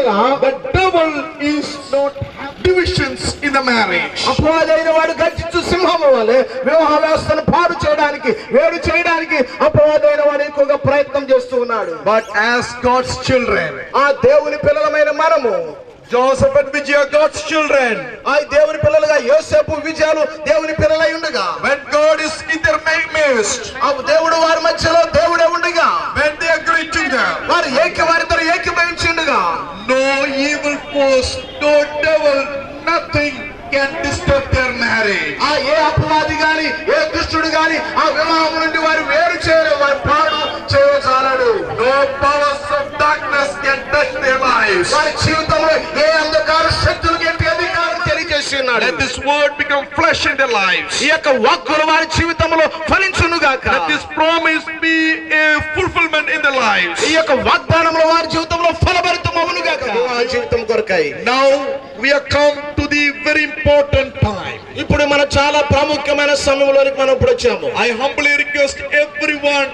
ఎడలా the devil is not divisions in the marriage. అపవాదైన వాడు గర్జించు సింహము వలె వివాహ వ్యవస్థను పాడు చేయడానికి వేరు చేయడానికి అపవాదైన వాడు ఎక్కువగా ప్రయత్నం చేస్తూ ఉన్నాడు. But as God's children, ఆ దేవుని పిల్లలమైన మనము, Joseph and Vijaya, God's children, ఆ దేవుని పిల్లలుగా యోసేపు విజయాలు దేవుని పిల్లలై ఉండగా, when God is in their midst, ఆ దేవుడు వారి మధ్యలో దేవుడే ఉండగా, when they agree together, వారిద్దరు ఏకీభవించి ఉండగా, no evil force, no devil, nothing can disturb their marriage. ఆ ఏ అపవాది గాని ఏ దుష్టుడు గాని ఆ వివాహం నుండి వారు వేరు చేయలేరు, వారు పాడు చేయజాలడు. No powers of darkness can touch their lives. వారి జీవితంలో ఏ అంధకార శక్తులకు ఎట్టి అధికారం తెలియజేసి ఉన్నాడు. Let this word become flesh in their lives. ఈ యొక్క వాక్కులు వారి జీవితంలో ఫలించును గాక. Let this promise be a fulfillment in their lives. ఈ యొక్క వాగ్దానములు వారి జీవితంలో ఫలభరితమవును గాక. వివాహ జీవితం కొరకై Now we have come to the very important time. ఇప్పుడు మన చాలా ప్రాముఖ్యమైన సమయంలోనికి మనం ఇప్పుడు వచ్చాము. I humbly request everyone,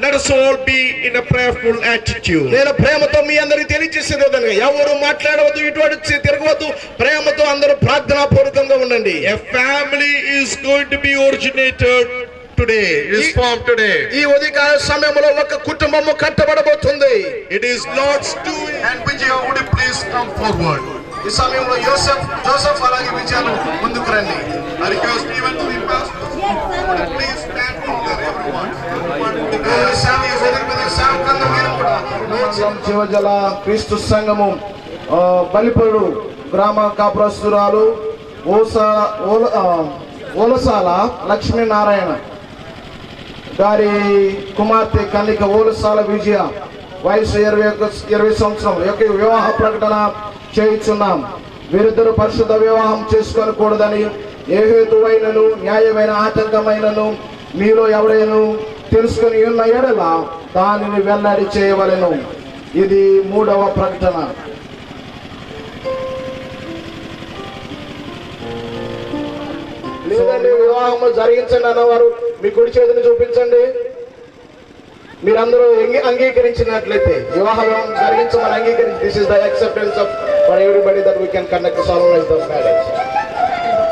let us all be in a prayerful attitude. నేను ప్రేమతో మీ అందరికి తెలియజేసేది ఏదనగా, ఎవరు మాట్లాడవద్దు, ఇటువంటి తిరగవద్దు, ప్రేమతో అందరూ ప్రార్థనాపూర్వకంగా ఉండండి. A family is going to be originated today, is formed today. ఈ ఉదయకాల సమయంలో ఒక కుటుంబము కట్టబడబోతుంది. It is Lord's doing. And Vijaya, would you please come forward? ఈ సమయంలో జోసెఫ్ అలాగే విజయాలు ముందుకు రండి. I request even to the pastor, would you please stand together, everyone. జీవజల క్రీస్తు సంఘము బలిపరుడు గ్రామ కాపురస్తురాలు ఓలసాల లక్ష్మీనారాయణ గారి కుమార్తె కన్నిక ఓలసాల విజయ వయసు 20 సంవత్సరం యొక్క వివాహ ప్రకటన చేయుచున్నాం. వీరిద్దరు పరిశుద్ధ వివాహం చేసుకోనకూడదని ఏ హేతువైనను న్యాయమైన ఆటంకమైనను మీలో ఎవరైనా తెలుసుకుని ఉన్న ఎడల దానిని వెల్లడి చేయవలెను. ఇది 3వ ప్రకటన. లేదండి వివాహం జరిగించండి అన్నవారు మీ కుడి చేతిని చూపించండి. మీరందరూ అంగీకరించినట్లయితే వివాహం జరిగించమని అంగీకరించి, this is the acceptance of for everybody that we can conduct solemnize the marriage.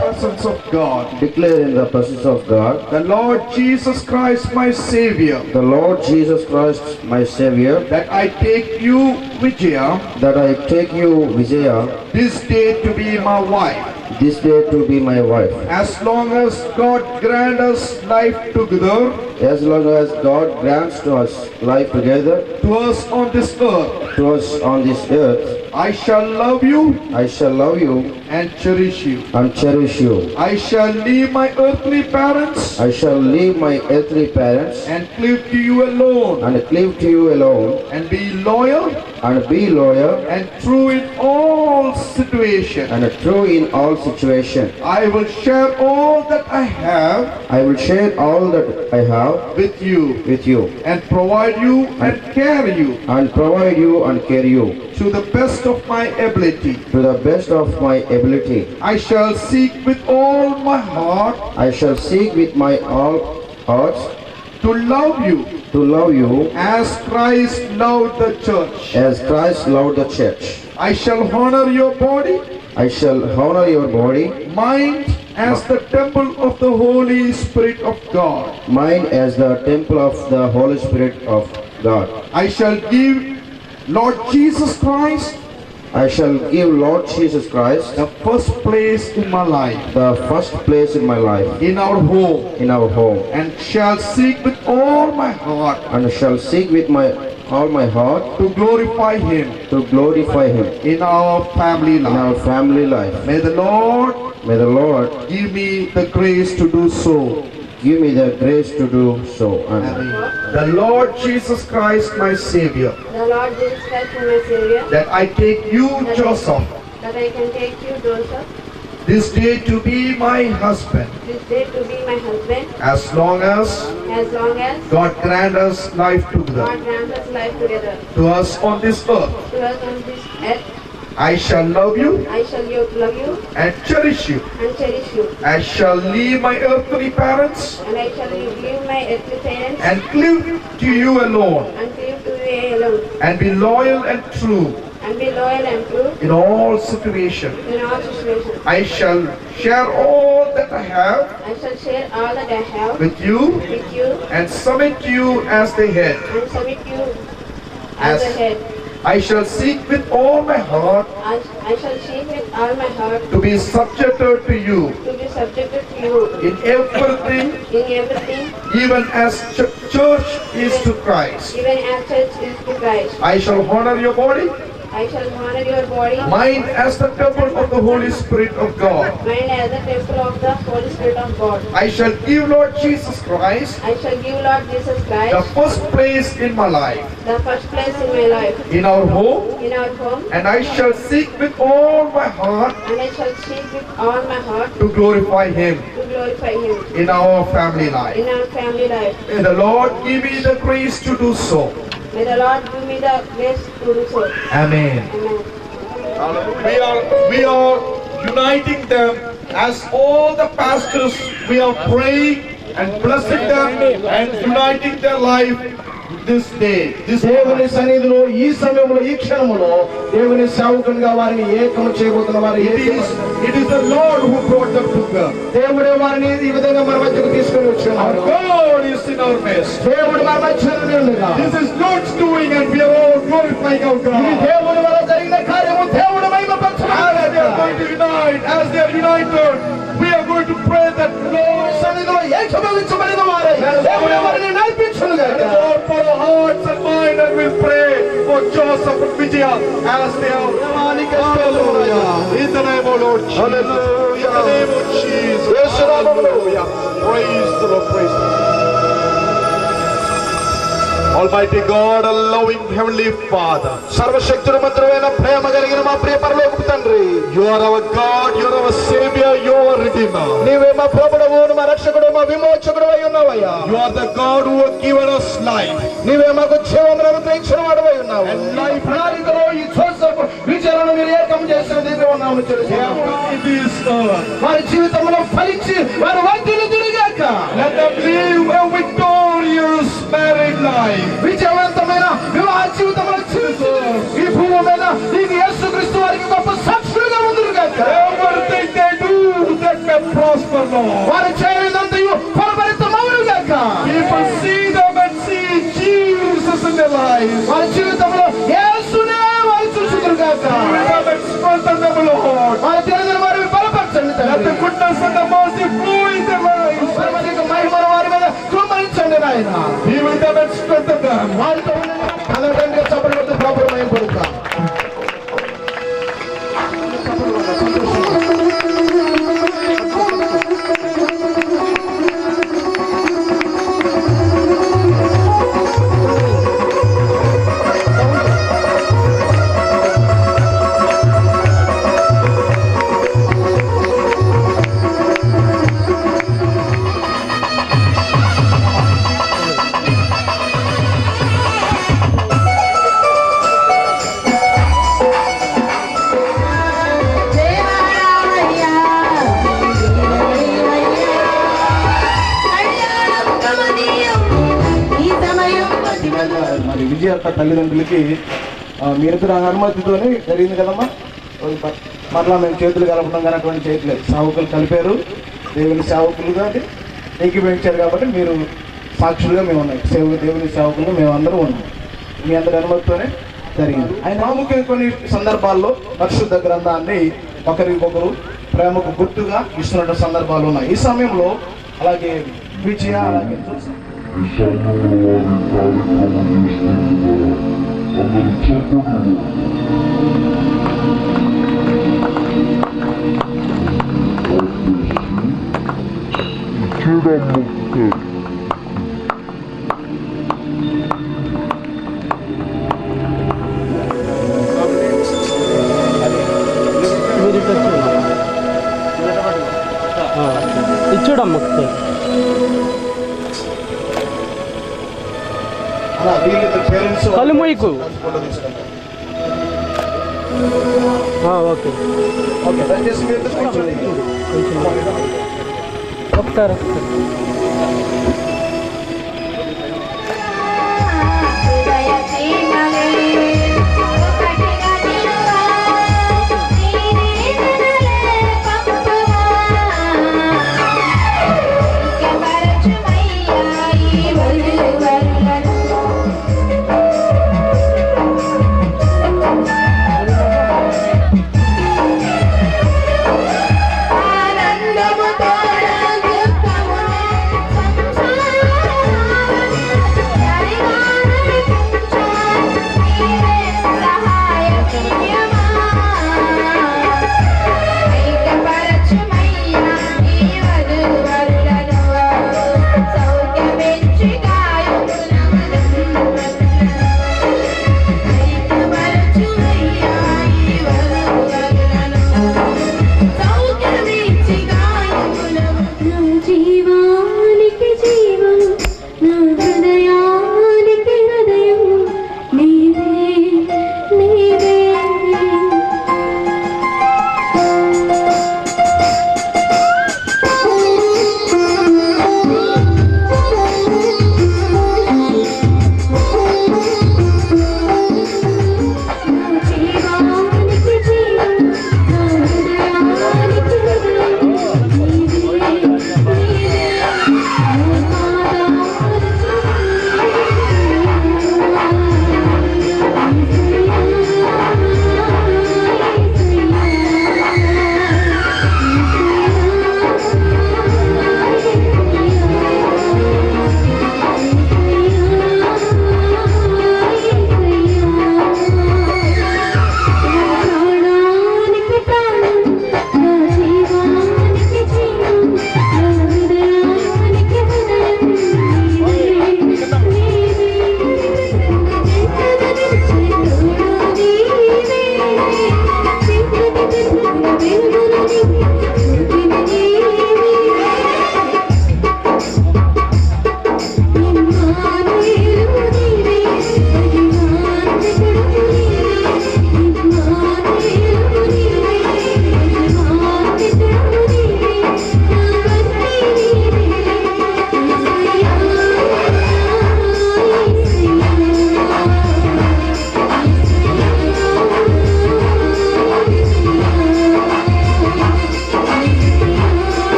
Presence of God. Declare in the presence of God, The Lord Jesus Christ, my Savior, the Lord Jesus Christ, my Savior, that I take you, Vijaya, that I take you, Vijaya, this day to be my wife. this day to be my wife. As long as God grant us life together, As long as God grants to us life together, to us on this earth, to us on this earth, I shall love you I shall love you and cherish you. and cherish you. I shall leave my earthly parents I shall leave my earthly parents and cleave to you alone, and cleave to you alone, and be loyal and be loyal and true in all situations. and true in all situations. I will share all that I have I will share all that I have with you with you and provide you and carry you and provide you and care you to the best of my ability. to the best of my ability. I shall seek with all my heart I shall seek with my all hearts to love you to love you as Christ loved the church. as Christ loved the church. I shall honor your body, I shall honor your body, mind as the temple of the Holy Spirit of God. mind as the temple of the Holy Spirit of God. I shall give Lord Jesus Christ I shall give Lord Jesus Christ the first place in my life, the first place in my life, in our home, in our home, and shall seek with all my heart and shall seek with all my heart to glorify Him to glorify Him in our family in life. our family life. May the Lord May the Lord give me the grace to do so. give me the grace to do so. Amen. The Lord Jesus Christ, my Savior, The Lord Jesus Christ is my Savior, that I take you, Joseph, that I can take you, Joseph, this day to be my husband, this day to be my husband, as long as long as God grant us life together. God grants us life together. To us on this earth, To us on this earth, I shall love you I shall love you and cherish you. and cherish you, I shall leave my earthly parents and I shall leave my earthly parents and cleave to you alone, and cleave to you alone, and be loyal and true and be loyal and true in all situations. in all situations. I shall share all that I have I shall share all that I have with you with you and submit you as the head. and submit you as the head. I shall seek with all my heart I shall seek with all my heart to be subjected to you to be subjected to you in everything, in everything, even as church is to Christ. even as church is to Christ. I shall honor your body, I shall honor your body, mind as the temple of the Holy Spirit of God. mind as the temple of the Holy Spirit of God. I shall give Lord Jesus Christ I shall give Lord Jesus the Christ first place in my life, the first place in my life, in our home, in our home, and I shall seek with all my heart and I shall seek with all my heart to glorify Him to glorify Him in our family life. in our family life. May the Lord give me the grace to do so. May the Lord give me the grace to do so. Amen. Amen. We are uniting them as all the pastors. We are praying and blessing them and uniting their life this day. This దేవుని సన్నిధిలో ఈ సమయంలో ఈ క్షణములో దేవుని సేవకునిగా వారిని ఏకము చేయబోతున్న వారు it is the Lord who brought them together. దేవుడే వారిని ఈ విధంగా మన మధ్యకు తీసుకొని Our వచ్చారు. God is in our midst. దేవుడు మన మధ్యలో ఉండగా This is God's doing and we are all glorifying our ఇది God. దేవుని వల్ల జరిగిన కార్యము దేవుడు మహిమపరచబడాలి. As they are going to unite, as they are united, we are going to pray that Lord సన్నిధిలో ఏకీభవించబడిన వారై దేవుడే వారిని నడిపించును గాక. Lord, for our hearts and mind, and we'll pray for Joseph and Vijaya as they are. Hallelujah. In the name of Lord Jesus. Hallelujah. In the name of Jesus. యేసు నామములో. Hallelujah. Praise the Lord. Praise the Lord. Almighty God, a loving Heavenly Father, సర్వశక్తుడు మంత్రమైన ప్రేమ కలిగిన మా ప్రియ పరలోకపు తండ్రి, you are our God, you are our Savior, you are our Redeemer. నీవే మా ప్రభువు, మా రక్షకుడు, మా విమోచకుడు అయి ఉన్నావయ్యా. You are the God who has given us life. నీవే మాకు జీవమును అనుగ్రహించిన వాడవై ఉన్నావు. ఈ ప్రణాళికలో ఈ జోసెఫ్ విజయాలను మీరు ఏకం చేసిన దేవుని నామమున చెల్లిస్తున్నాము. It is వారి జీవితంలో ఫలించి వారి వంతులు తిరిగాక let them live a victorious married life. విజయవంతమైన వివాహ జీవితంలో జీవిస్తూ ఈ భూమి మీద నీకు యేసుక్రీస్తు వారికి గొప్ప సాక్షులుగా ఉందురుగాక. Everything they do, that may prosper, Lord. వారి చేయనంతయు ఫలభరితమవునుగాక. People see them and see Jesus in their lives. వారి జీవితంలో యేసునే వారు చూసుదురుగాక. Let them strengthen them, Lord. వారి తెలియని వారిని బలపరచండి Let the తండ్రి. goodness and the mercy flow in their lives. పరమదిక మహిమను వారి మీద కుమ్మరించండి నాయన. Be with them and strengthen them. వారితో ఉండండి. అందరికంటే చప్పట్లు కొడుతూ ప్రభువును మహిమపరుద్దాం. మరి విజయ యొక్క తల్లిదండ్రులకి మీరిద్దరు అనుమతితోనే జరిగింది కదమ్మా. మరలా మేము చేతులు కలపడం కానీ అటువంటి చేయట్లేదు. సేవకులు కలిపారు, దేవుని సేవకులుగా ఏకీభవించారు కాబట్టి మీరు సాక్షులుగా మేము ఉన్నాం. దేవుని సేవకులుగా మేము అందరూ ఉన్నాం. మీ అందరి అనుమతితోనే జరిగింది. ఆయన ప్రాముఖ్యంగా కొన్ని సందర్భాల్లో పరిశుద్ధ గ్రంథాన్ని ఒకరికొకరు ప్రేమకు గుర్తుగా ఇస్తున్న సందర్భాలు ఉన్నాయి. ఈ సమయంలో అలాగే విజయ అలాగే ఇచ్చుడమ్మ అలా వీళ్ళిద్దరు పేరెంట్స్ కళ్ళు మూయకు. ఓకే ఓకే దయచేసి మీరు ఇద్దరు కూర్చోండి. ఒకసారి దయచేయగలే ఒకటిగా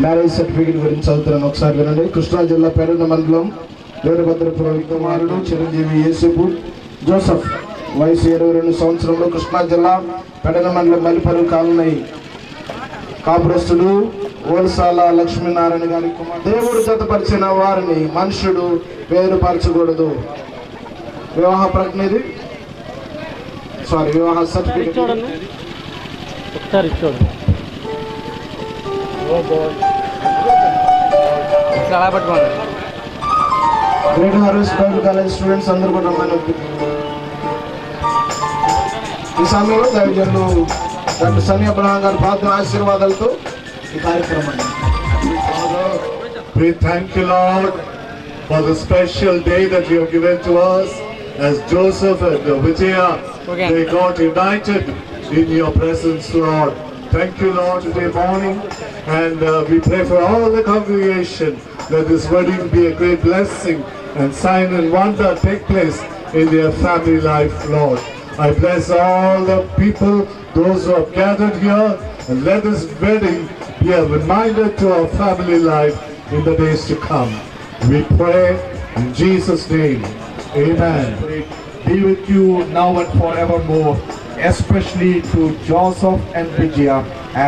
మ్యారేజ్ సర్టిఫికేట్ గురించి చదువుతున్నాను, ఒకసారి వినండి. కృష్ణా జిల్లా పెరణ మండలం వీరభద్రపురం కుమారుడు చిరంజీవి యేసుపు జోసఫ్, వయసు 22 సంవత్సరంలో, కృష్ణా జిల్లా పెడన మండలం మల్లిపల్లి కాలనీ కాపురస్తుడు ఓల్సాల లక్ష్మీనారాయణ గారి కుమార్. దేవుడు జతపరిచిన వారిని మనుషుడు వేరుపరచకూడదు. వివాహ ప్రజ్ఞది వివాహ సర్టిఫికేట్ చూడండి ఒకసారి చూడండి. అలా పట్టుకోండి. Great harvest Bible college students అందరూ కూడా రమ్మని ఈ సమయంలో దైవజనులు డాక్టర్ సని అబ్రహాం గారి ప్రార్థన ఆశీర్వాదాలతో ఈ కార్యక్రమాన్ని. We thank you, Lord, for the special day that you have given to us as Joseph and Vijaya. They got united in your presence, Lord. Thank you, Lord, today morning. And we pray for all the congregation that this wedding be a great blessing and sign and wonder take place in their family life, Lord. I bless all the people, those who have gathered here, and let this wedding be a reminder to our family life in the days to come. We pray in Jesus' name. Amen. Be with you now and forevermore, especially to Joseph and Vijaya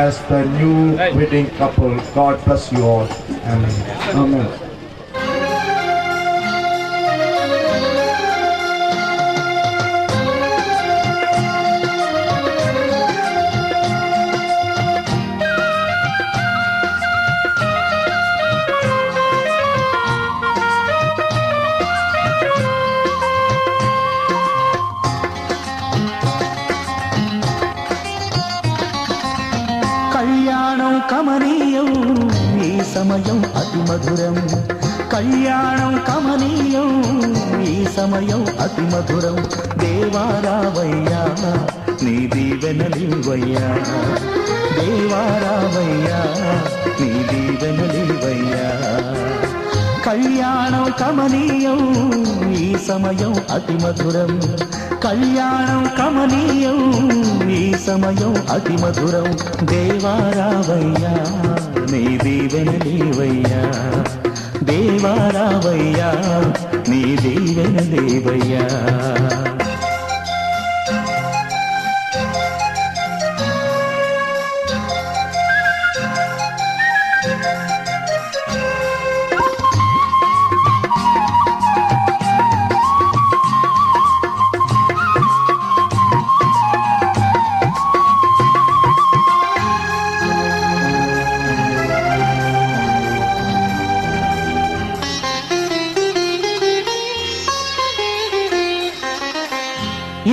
as the new wedding couple. God bless you all. Amen. Amen. కళ్యాణం కమనీయం ఈ సమయం అతి మధురం, కళ్యాణం కమనీయం ఈ సమయం అతి మధురం. దేవారావయ్యా నీ దీవెనలివయ్యా, దేవారావయ్యా నీ దీవెనలివయ్యా. కళ్యాణం కమనీయం ఈ సమయం అతి మధురం, కళ్యాణం కమనీయం ఈ సమయం అతి మధురం. దేవారావయ్యా నీ దీవెనలివయ్యా, దేవారావయ్యా నీ దీవెనలివయ్యా.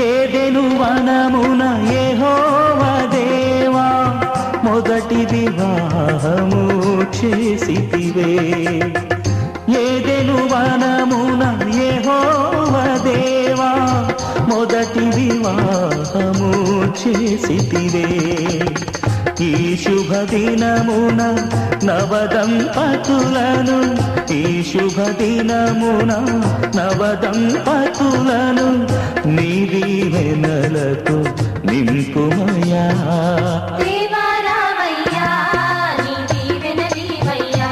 ఏదెను వనమున యెహోవా దేవా మొదటి వివాహము చేసితివే. ఏదెను వనమున యెహోవా దేవా మొదటి వివాహము చేసితివే. ఈ శుభదినమున నవదంపతులను, ఈ శుభదినమున నవదంపతులను నీ దీవెనలతో నింపుమయా. దేవారావయ్యా నీ దీవెనలివయ్యా,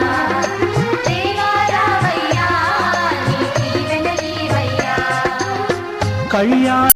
దేవారావయ్యా నీ దీవెనలివయ్యా. కళ్యాణ